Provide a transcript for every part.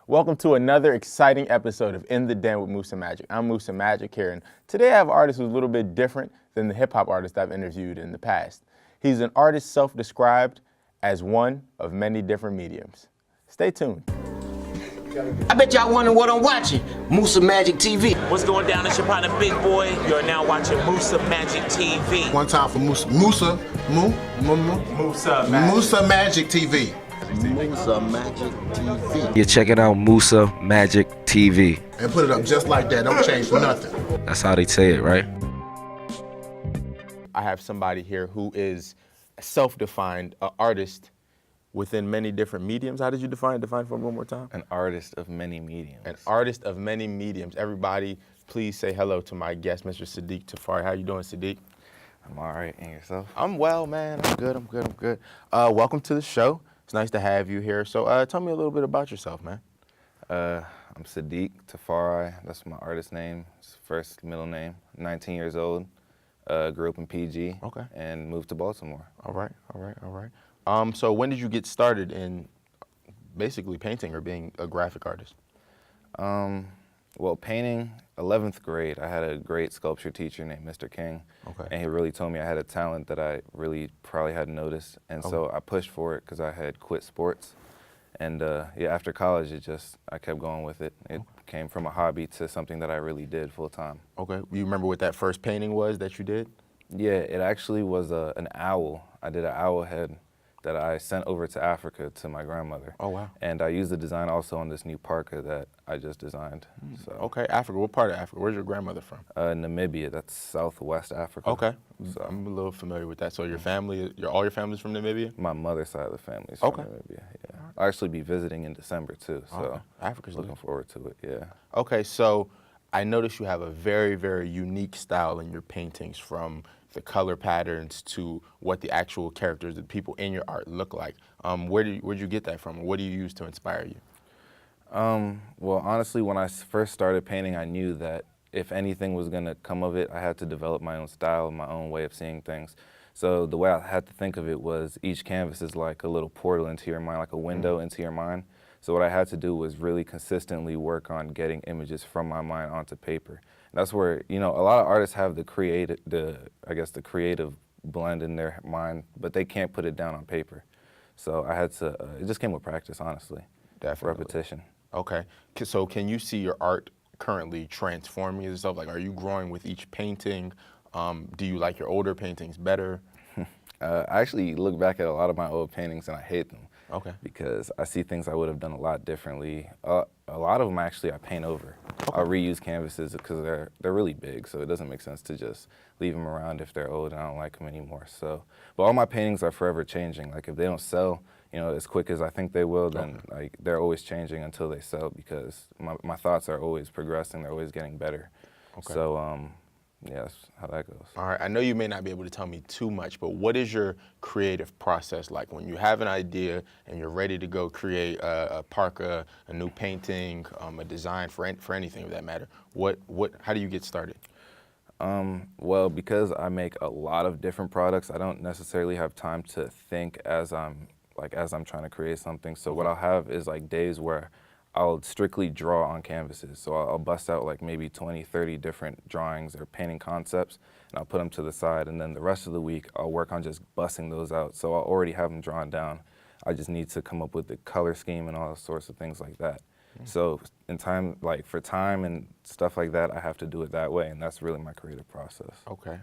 Welcome to another exciting episode of In the Den with MusaMajic. I'm MusaMajic here, and today I have an artist who's a little bit different than the hip-hop artists I've interviewed in the past. He's an artist self-described as one of many different mediums. Stay tuned. I bet y'all wondering what I'm watching. MusaMajic TV. What's going down? It's your partner, Big Boy. You're now watching MusaMajic TV. One time for MusaMajic TV. MusaMajic TV. You're checking out MusaMajic TV. And put it up just like that. Don't change nothing. That's how they say it, right? I have somebody here who is a self-defined artist within many different mediums. How did you define it? Define it for me one more time. An artist of many mediums. An artist of many mediums. Everybody, please say hello to my guest, Mr. Saadiq Tafari. How you doing, Saadiq? I'm all right, and yourself? I'm well, man. I'm good. Welcome to the show. It's nice to have you here. So tell me a little bit about yourself, man. I'm Saadiq Tafari. That's my artist name. It's first, middle name. 19 years old. Grew up in PG. Okay. And moved to Baltimore. All right. So when did you get started in basically painting or being a graphic artist? Well, painting, 11th grade, I had a great sculpture teacher named Mr. King. Okay. And he really told me I had a talent that I really probably hadn't noticed. And so I pushed for it because I had quit sports. And yeah, after college, I kept going with it. It came from a hobby to something that I really did full time. Okay. You remember what that first painting was that you did? Yeah, it actually was an owl. I did an owl head that I sent over to Africa to my grandmother. Oh, wow. And I used the design also on this new parka that I just designed. So. Okay, Africa. What part of Africa? Where's your grandmother from? Namibia. That's Southwest Africa. Okay. So. I'm a little familiar with that. So your family, all your family's from Namibia? My mother's side of the family is from Namibia, yeah. I'll actually be visiting in December too, so Africa's looking forward to it, yeah. Okay, so I noticed you have a very, very unique style in your paintings, from the color patterns to what the actual characters, the people in your art look like. Where'd you get that from? Or what do you use to inspire you? Well, honestly, when I first started painting, I knew that if anything was gonna come of it, I had to develop my own style, my own way of seeing things. So the way I had to think of it was each canvas is like a little portal into your mind, like a window into your mind. So what I had to do was really consistently work on getting images from my mind onto paper. That's where, you know, a lot of artists have the creative blend in their mind, but they can't put it down on paper. So I had to, it just came with practice, honestly. Definitely. Repetition. Okay, so can you see your art currently transforming itself? Like, are you growing with each painting? Do you like your older paintings better? I actually look back at a lot of my old paintings and I hate them. Okay. Because I see things I would have done a lot differently. A lot of them actually I paint over. Okay. I'll reuse canvases because they're really big, so it doesn't make sense to just leave them around if they're old and I don't like them anymore. So, but all my paintings are forever changing. Like if they don't sell, you know, as quick as I think they will, then like they're always changing until they sell, because my thoughts are always progressing. They're always getting better. Okay. So yeah, that's how that goes. All right, I know you may not be able to tell me too much, but what is your creative process like when you have an idea and you're ready to go create a parka, a new painting, a design for anything of that matter? How do you get started? Well, because I make a lot of different products, I don't necessarily have time to think as I'm trying to create something. So what I'll have is like days where I'll strictly draw on canvases. So I'll bust out like maybe 20, 30 different drawings or painting concepts, and I'll put them to the side. And then the rest of the week, I'll work on just busting those out. So I'll already have them drawn down. I just need to come up with the color scheme and all sorts of things like that. So in time, like for time and stuff like that, I have to do it that way, and that's really my creative process. Okay.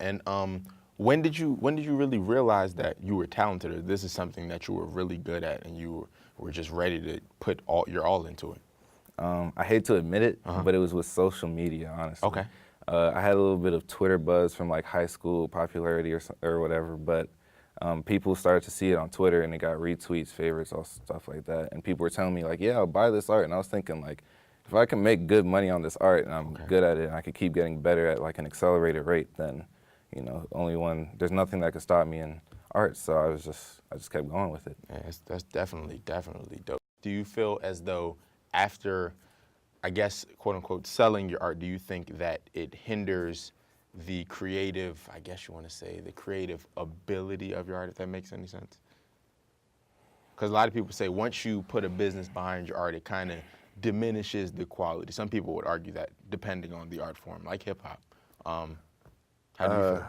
And when did you really realize that you were talented, or this is something that you were really good at and you were just ready to put your all into it? I hate to admit it, but it was with social media, honestly. Okay. I had a little bit of Twitter buzz from like high school popularity or whatever, but people started to see it on Twitter and it got retweets, favorites, all stuff like that. And people were telling me like, yeah, I'll buy this art. And I was thinking like, if I can make good money on this art and I'm good at it and I could keep getting better at like an accelerated rate, then, you know, there's nothing that could stop me in art. So I just kept going with it. Yeah, that's definitely dope. Do you feel as though after, I guess, quote unquote, selling your art, do you think that it hinders the creative, I guess you want to say, the creative ability of your art, if that makes any sense? Because a lot of people say once you put a business behind your art, it kind of diminishes the quality. Some people would argue that, depending on the art form, like hip hop. How do you feel?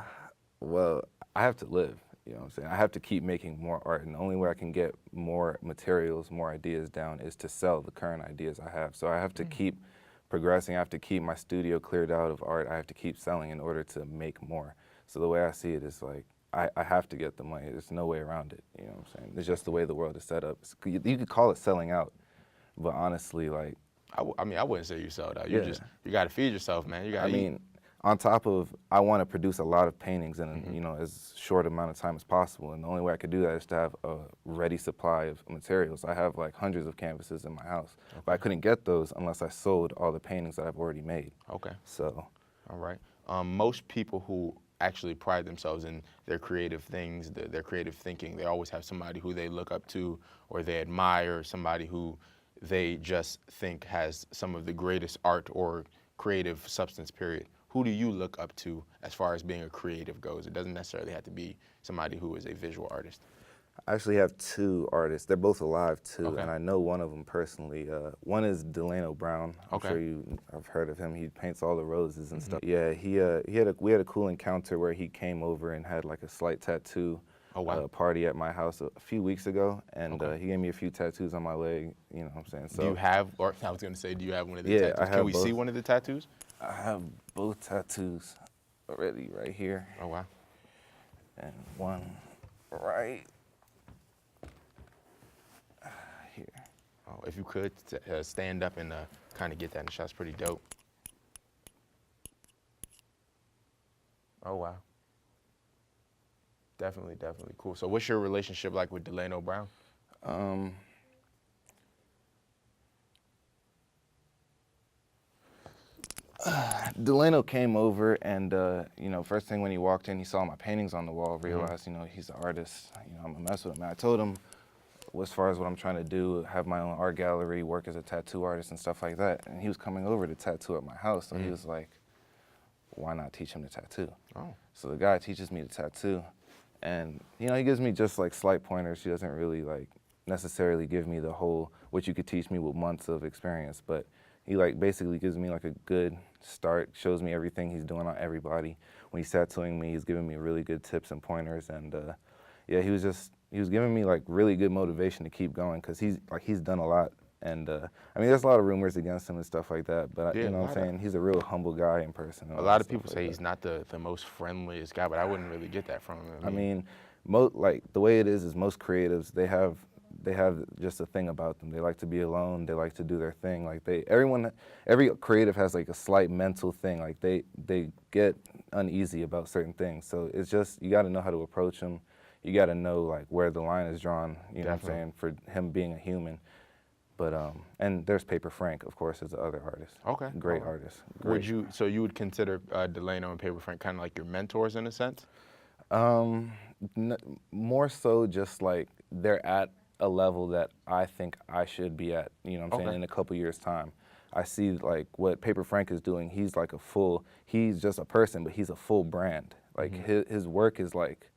Well, I have to live, you know what I'm saying? I have to keep making more art, and the only way I can get more materials, more ideas down is to sell the current ideas I have. So I have to keep progressing. I have to keep my studio cleared out of art. I have to keep selling in order to make more. So the way I see it is like, I have to get the money. There's no way around it, you know what I'm saying? It's just the way the world is set up. You could call it selling out, but honestly, like, I mean, I wouldn't say you sold out. Yeah. You got to feed yourself, man. You got to I mean, on top of, I want to produce a lot of paintings in, you know, as short amount of time as possible. And the only way I could do that is to have a ready supply of materials. I have like hundreds of canvases in my house, but I couldn't get those unless I sold all the paintings that I've already made. Okay. So. All right. Most people who actually pride themselves in their creative things, their creative thinking, they always have somebody who they look up to or they admire, somebody who they just think has some of the greatest art or creative substance, period. Who do you look up to as far as being a creative goes? It doesn't necessarily have to be somebody who is a visual artist. I actually have two artists. They're both alive too, Okay. and I know one of them personally. One is Delano Brown. I'm Okay. sure I've heard of him. He paints all the roses and stuff. Yeah, we had a cool encounter where he came over and had like a slight tattoo party at my house a few weeks ago, and he gave me a few tattoos on my leg. You know what I'm saying? So Do you have, or I was going to say, do you have one of the Yeah, tattoos? I have Can we both. see one of the tattoos? I have both tattoos already right here, Oh, wow. and one right here. Oh, if you could stand up and kind of get that in the shot, it's pretty dope. Oh, wow. Definitely, definitely cool. So what's your relationship like with Delano Brown? Delano came over and, you know, first thing when he walked in, he saw my paintings on the wall, realized, you know, he's an artist, you know, I'm gonna mess with him. And I told him, well, as far as what I'm trying to do, have my own art gallery, work as a tattoo artist and stuff like that. And he was coming over to tattoo at my house, so he was like, why not teach him to tattoo? Oh. So the guy teaches me to tattoo, and, you know, he gives me just like slight pointers. He doesn't really like necessarily give me the whole, what you could teach me with months of experience, but he like basically gives me like a good start, shows me everything he's doing on everybody. When he's tattooing me, he's giving me really good tips and pointers, and yeah, he was giving me like really good motivation to keep going, because he's done a lot, and I mean, there's a lot of rumors against him and stuff like that, but Yeah, you know what I'm saying, he's a real humble guy in person. A lot of people say he's not the most friendliest guy, but I wouldn't really get that from him. I mean, like the way it is most creatives, they have just a thing about them. They like to be alone. They like to do their thing. Like every creative has like a slight mental thing. Like they get uneasy about certain things. So it's just, you got to know how to approach them. You got to know like where the line is drawn. You know what I'm saying, for him being a human. But and there's Paper Frank, of course, as the other artist. Okay. Great artist. Great. So you would consider Delano and Paper Frank kind of like your mentors in a sense? More so just like they're at a level that I think I should be at, you know what I'm saying, in a couple years' time. I see like what Paper Frank is doing. He's like he's just a person, but he's a full brand. Like his work is like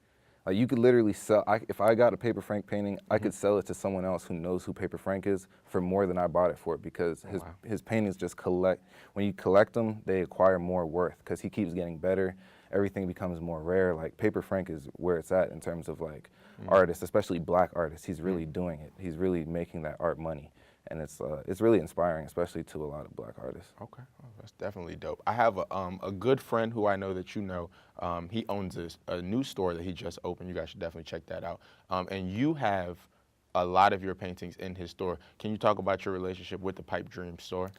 you could literally sell, if I got a Paper Frank painting, I could sell it to someone else who knows who Paper Frank is for more than I bought it for, because his paintings just when you collect them, they acquire more worth, because he keeps getting better. Everything becomes more rare. Like Paper Frank is where it's at in terms of like artists, especially black artists. He's really doing it. He's really making that art money. And it's really inspiring, especially to a lot of black artists. Okay, oh, that's definitely dope. I have a good friend who I know that you know. He owns a new store that he just opened. You guys should definitely check that out. And you have a lot of your paintings in his store. Can you talk about your relationship with the Pipe Dream store?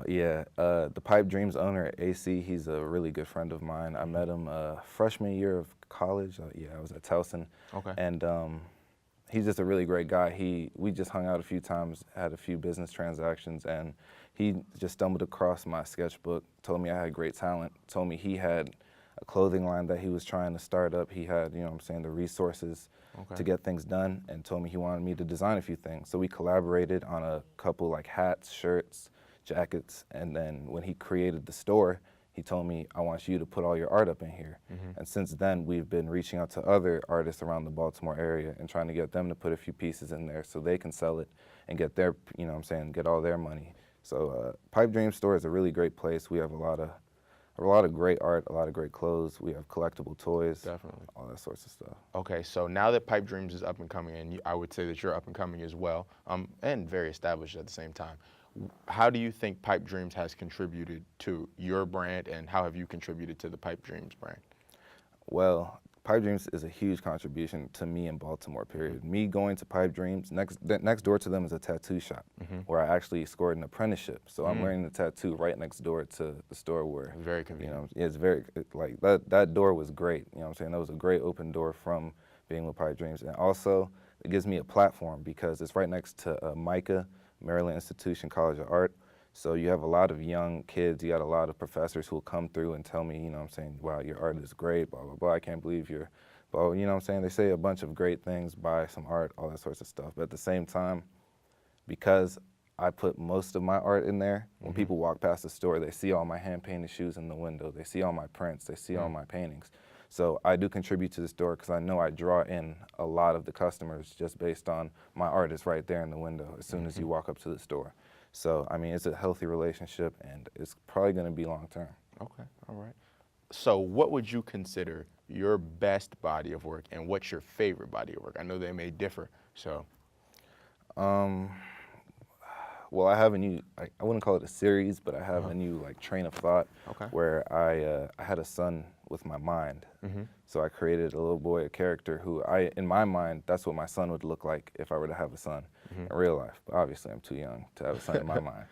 Yeah, the Pipe Dreams owner at AC, he's a really good friend of mine. I met him freshman year of college. Yeah, I was at Towson. Okay. And he's just a really great guy. We just hung out a few times, had a few business transactions, and he just stumbled across my sketchbook, told me I had great talent, told me he had a clothing line that he was trying to start up. He had, you know what I'm saying, the resources to get things done, and told me he wanted me to design a few things. So we collaborated on a couple like hats, shirts, jackets, and then when he created the store, he told me, I want you to put all your art up in here. And since then, we've been reaching out to other artists around the Baltimore area and trying to get them to put a few pieces in there so they can sell it and get their, you know what I'm saying, get all their money. So Pipe Dream Store is a really great place. We have a lot of great art, a lot of great clothes. We have collectible toys, Definitely. all that sorts of stuff. Okay, so now that Pipe Dreams is up and coming, and I would say that you're up and coming as well, and very established at the same time, how do you think Pipe Dreams has contributed to your brand, and how have you contributed to the Pipe Dreams brand? Well, Pipe Dreams is a huge contribution to me in Baltimore, period. Me going to Pipe Dreams, next door to them is a tattoo shop where I actually scored an apprenticeship. So I'm wearing the tattoo right next door to the store where, Very convenient. you know, it's very, like, that door was great. You know what I'm saying? That was a great open door from being with Pipe Dreams. And also, it gives me a platform because it's right next to MICA, Maryland Institution College of Art. So you have a lot of young kids, you got a lot of professors who will come through and tell me, you know what I'm saying, wow, your art is great, blah, blah, blah, I can't believe you're, blah, you know what I'm saying? They say a bunch of great things, buy some art, all that sorts of stuff. But at the same time, because I put most of my art in there, when people walk past the store, they see all my hand-painted shoes in the window, they see all my prints, they see all my paintings. So I do contribute to the store because I know I draw in a lot of the customers just based on my art is right there in the window as soon as you walk up to the store. So, I mean, it's a healthy relationship, and it's probably going to be long-term. Okay, all right. So what would you consider your best body of work, and what's your favorite body of work? I know they may differ, so. Well, I have a new, I wouldn't call it a series, but I have a new like train of thought where I had a son with my mind. So I created a little boy, a character who in my mind, that's what my son would look like if I were to have a son in real life. But obviously I'm too young to have a son in my mind.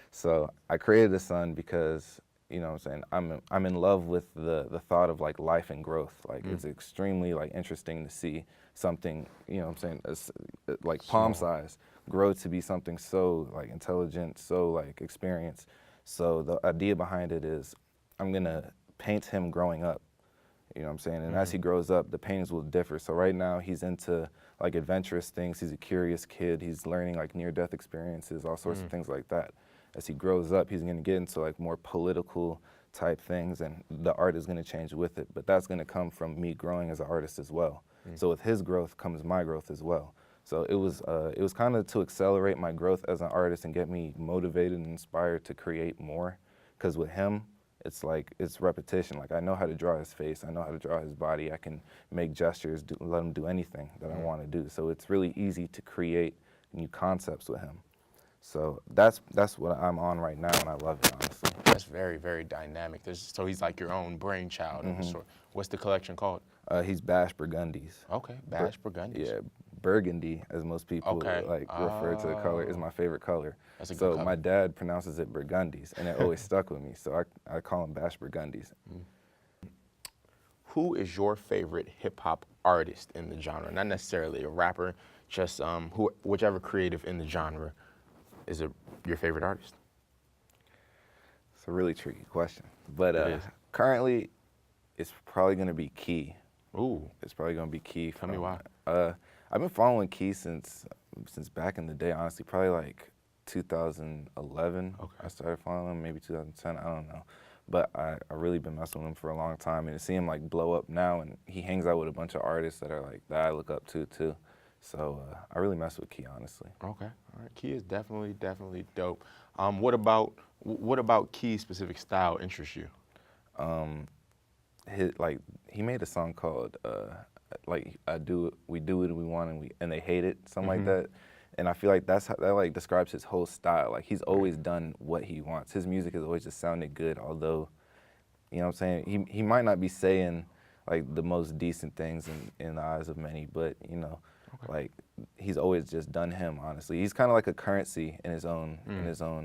So I created a son because, you know what I'm saying, I'm in love with the thought of like life and growth. Like it's extremely like interesting to see something, you know what I'm saying, like palm size grow to be something so like intelligent, so like experienced. So the idea behind it is I'm gonna paint him growing up, you know what I'm saying? And as he grows up, the paintings will differ. So right now he's into like adventurous things. He's a curious kid. He's learning like near-death experiences, all sorts of things like that. As he grows up, he's gonna get into like more political type things, and the art is gonna change with it. But that's gonna come from me growing as an artist as well. So with his growth comes my growth as well. So it was kind of to accelerate my growth as an artist and get me motivated and inspired to create more. Because with him, it's like, it's repetition. Like I know how to draw his face, I know how to draw his body, I can make gestures, let him do anything that I want to do. So it's really easy to create new concepts with him. So that's what I'm on right now, and I love it, honestly. That's very, very dynamic. So he's like your own brainchild of the sort. What's the collection called? He's Bash Burgundies. Okay, Bash Burgundies. Yeah, burgundy, as most people like refer to the color, is my favorite color. That's a good so color. my dad pronounces it Burgundies, and it always stuck with me. So I call him Bash Burgundies. Who is your favorite hip hop artist in the genre? Not necessarily a rapper, just whichever creative in the genre is your favorite artist. It's a really tricky question, but currently, it's probably gonna be Key. Ooh, It's probably gonna be Key. tell me why. I've been following Key since back in the day, honestly, probably like 2011. Okay. I started following him, maybe 2010, I don't know. But I really been messing with him for a long time, and to see him like blow up now, and he hangs out with a bunch of artists that are like, that I look up to too. So I really mess with Key, honestly. Okay, all right. Key is definitely dope. What about Key's specific style interests you? He made a song called like we do what we want and they hate it, something like that. And I feel like that like describes his whole style. Like he's always done what he wants. His music has always just sounded good, although, you know what I'm saying, he might not be saying like the most decent things in the eyes of many, but you know, like he's always just done him, honestly. He's kind of like a Currency in his own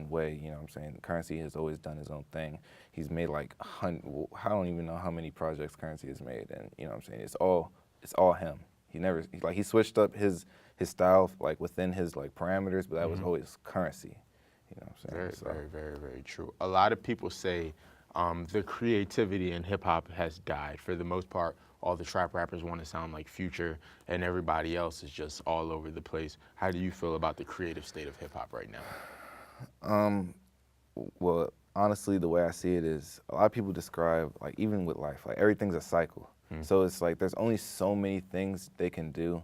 way, you know what I'm saying? Currency has always done his own thing. He's made like I don't even know how many projects Currency has made, and you know what I'm saying? It's all him. He switched up his style like within his like parameters, but that was always Currency. You know what I'm saying? Very true. A lot of people say the creativity in hip hop has died. For the most part, all the trap rappers want to sound like Future, and everybody else is just all over the place. How do you feel about the creative state of hip hop right now? Well, honestly, the way I see it is a lot of people describe, like, even with life, like, everything's a cycle. So it's like there's only so many things they can do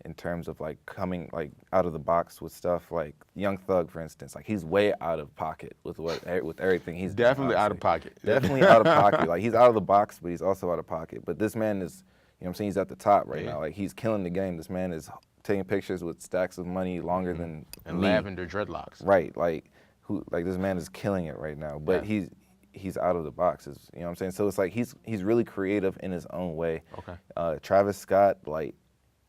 in terms of, like, coming, like, out of the box with stuff. Like Young Thug, for instance, like, he's way out of pocket with with everything he's done, Definitely out of honestly. pocket. Definitely out of pocket. Like, he's out of the box, but he's also out of pocket. But this man is, you know what I'm saying, he's at the top right now. Like, he's killing the game. This man is taking pictures with stacks of money longer than And me. lavender dreadlocks. Right, like this man is killing it right now. But he's out of the box, you know what I'm saying? So it's like he's really creative in his own way. Okay. Travis Scott, like,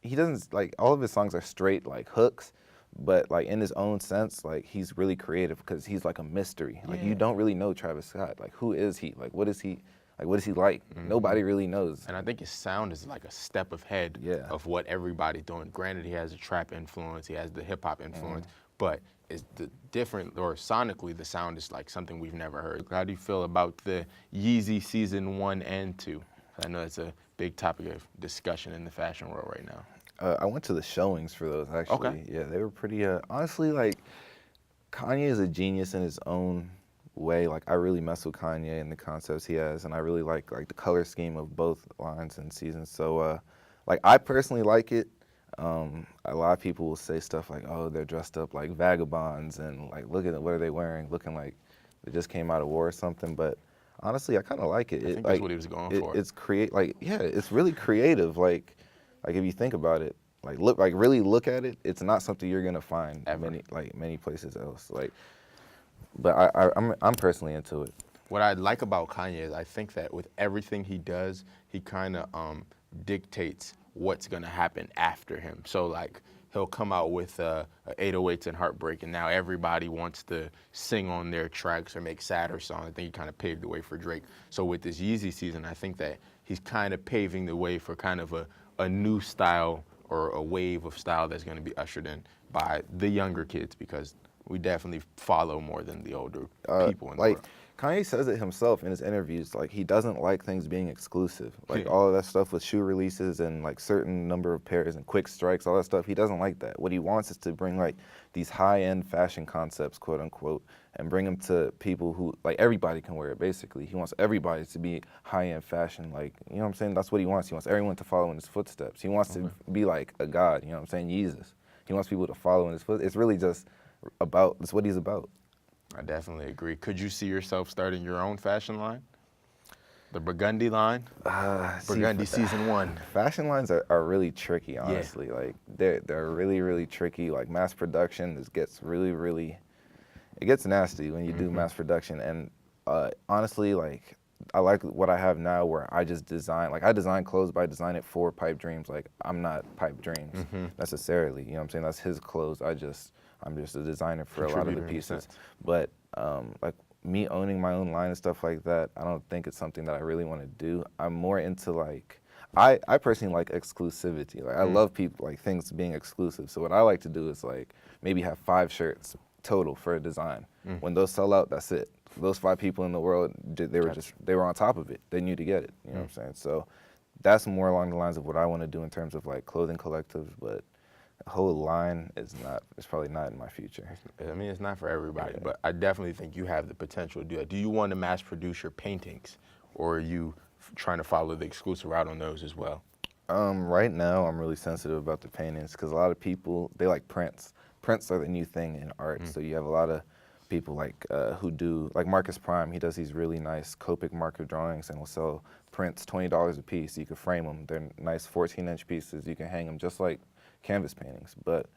he doesn't, like, all of his songs are straight, like, hooks, but, like, in his own sense, like, he's really creative because he's like a mystery. Like, you don't really know Travis Scott. Like, who is he? Like, what is he? Like, what is he like? Nobody really knows. And I think his sound is like a step ahead of what everybody's doing. Granted, he has a trap influence, he has the hip hop influence, but it's the different, or sonically, the sound is like something we've never heard. How do you feel about the Yeezy season 1 and 2? I know it's a big topic of discussion in the fashion world right now. I went to the showings for those, actually. Okay. Yeah, they were pretty, honestly, like, Kanye is a genius in his own way. Like, I really mess with Kanye and the concepts he has, and I really like the color scheme of both lines and seasons. So, like, I personally like it. A lot of people will say stuff like, oh, they're dressed up like vagabonds, and, like, look at what are they wearing, looking like they just came out of war or something. But honestly, I kind of like it. I think that's what he was going for. It's it's really creative. Like if you think about it, really look at it. It's not something you're gonna find many places else. Like, but I'm personally into it. What I like about Kanye is I think that with everything he does, he kind of dictates what's gonna happen after him. So, like, he'll come out with 808s and Heartbreak, and now everybody wants to sing on their tracks or make sadder songs. I think he kind of paved the way for Drake. So with this Yeezy season, I think that he's kind of paving the way for kind of a new style or a wave of style that's going to be ushered in by the younger kids, because we definitely follow more than the older people in the world. Kanye says it himself in his interviews, like, he doesn't like things being exclusive. Like, all of that stuff with shoe releases and, like, certain number of pairs and quick strikes, all that stuff, he doesn't like that. What he wants is to bring, like, these high-end fashion concepts, quote unquote, and bring them to people who, like, everybody can wear it, basically. He wants everybody to be high-end fashion. Like, you know what I'm saying? That's what he wants. He wants everyone to follow in his footsteps. He wants to be like a god, you know what I'm saying? Jesus. He wants people to follow in his footsteps. It's really just that's what he's about. I definitely agree. Could you see yourself starting your own fashion line? The Burgundy line? Burgundy season 1. Fashion lines are really tricky, honestly. Yeah. Like, they're really, really tricky. Like, mass production, it gets it gets nasty when you do mass production. And honestly, like, I like what I have now where I just design, like, I design clothes, but I design it for Pipe Dreams. Like, I'm not Pipe Dreams necessarily, you know what I'm saying? That's his clothes. I'm just a designer for a lot of the pieces. But like, me owning my own line and stuff like that, I don't think it's something that I really want to do. I'm more into, like, I personally like exclusivity. Like, I love people, like, things being exclusive. So what I like to do is, like, maybe have 5 shirts total for a design. When those sell out, that's it. Those 5 people in the world, they were on top of it. They knew to get it, you know what I'm saying? So that's more along the lines of what I want to do in terms of, like, clothing collectives, but the whole line it's probably not in my future. I mean, it's not for everybody, but I definitely think you have the potential to do that. Do you want to mass produce your paintings, or are you trying to follow the exclusive route on those as well? Right now, I'm really sensitive about the paintings because a lot of people, they like prints. Prints are the new thing in art, so you have a lot of people like who do, like Marcus Prime, he does these really nice Copic marker drawings and will sell prints $20 a piece. You can frame them. They're nice 14-inch pieces. You can hang them just like canvas paintings, but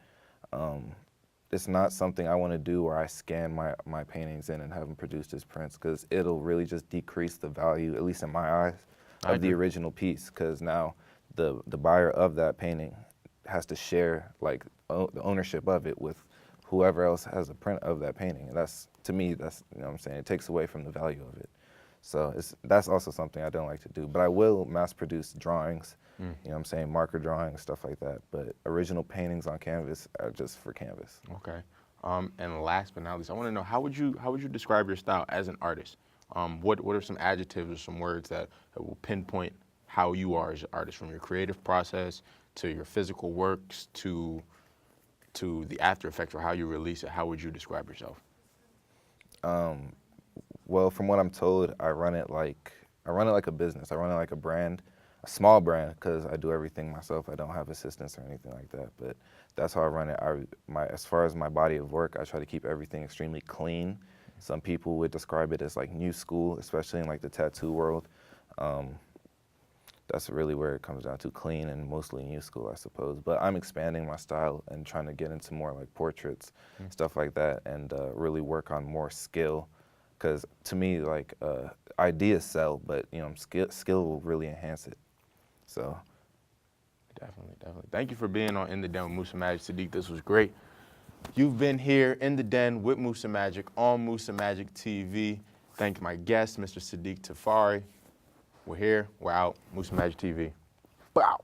it's not something I want to do where I scan my paintings in and have them produced as prints, because it'll really just decrease the value, at least in my eyes, of the original piece, because now the buyer of that painting has to share, like, the ownership of it with whoever else has a print of that painting. And that's, to me, that's, you know what I'm saying, it takes away from the value of it. So that's also something I don't like to do. But I will mass produce drawings, you know what I'm saying, marker drawings, stuff like that. But original paintings on canvas are just for canvas. Okay. And last but not least, I want to know, how would you describe your style as an artist? What are some adjectives or some words that will pinpoint how you are as an artist, from your creative process to your physical works to the after effects or how you release it? How would you describe yourself? Well, from what I'm told, I run it like a business. I run it like a brand, a small brand, because I do everything myself. I don't have assistants or anything like that. But that's how I run it. As far as my body of work, I try to keep everything extremely clean. Some people would describe it as like new school, especially in like the tattoo world. That's really where it comes down to, clean and mostly new school, I suppose. But I'm expanding my style and trying to get into more like portraits, stuff like that, and really work on more skill. Because to me, like, ideas sell, but you know, skill will really enhance it. So. Definitely. Thank you for being on In the Den with MusaMajic, Saadiq. This was great. You've been here in the Den with MusaMajic on MusaMajic TV. Thank my guest, Mr. Saadiq Tafari. We're here. We're out. MusaMajic TV. Bow.